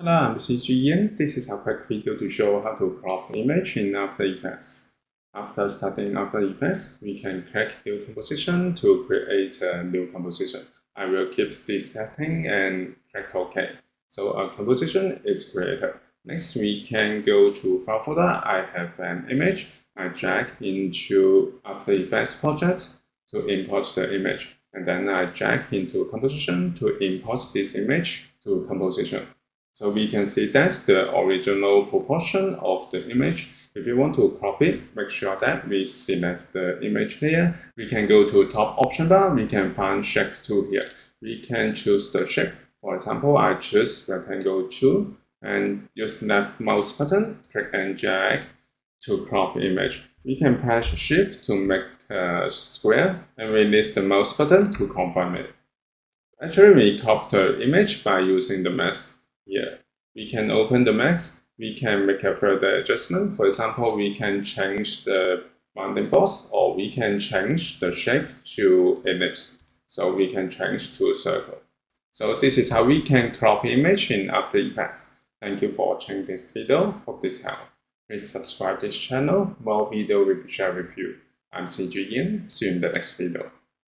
Hello, I'm CG Yin. This is a quick video to show how to crop image in After Effects. After starting After Effects, we can click New Composition to create a new composition. I will keep this setting and click OK. So a composition is created. Next, we can go to File folder. I have an image. I drag into After Effects project to import the image. And then I drag into Composition to import this image to Composition. So we can see that's the original proportion of the image. If you want to crop it, make sure that we select the image layer. We can go to top option bar. We can find shape tool here. We can choose the shape. For example, I choose rectangle tool and use left mouse button, click and drag to crop image. We can press shift to make a square and release the mouse button to confirm it. Actually, we crop the image by using the mask. Here, we can open the mask. We can make a further adjustment. For example, we can change the bounding box, or we can change the shape to ellipse. So we can change to a circle. So this is how we can crop image in After Effects. Thank you for watching this video. Hope this helped. Please subscribe this channel. More video will be shared with you. I'm CG Yin. See you in the next video.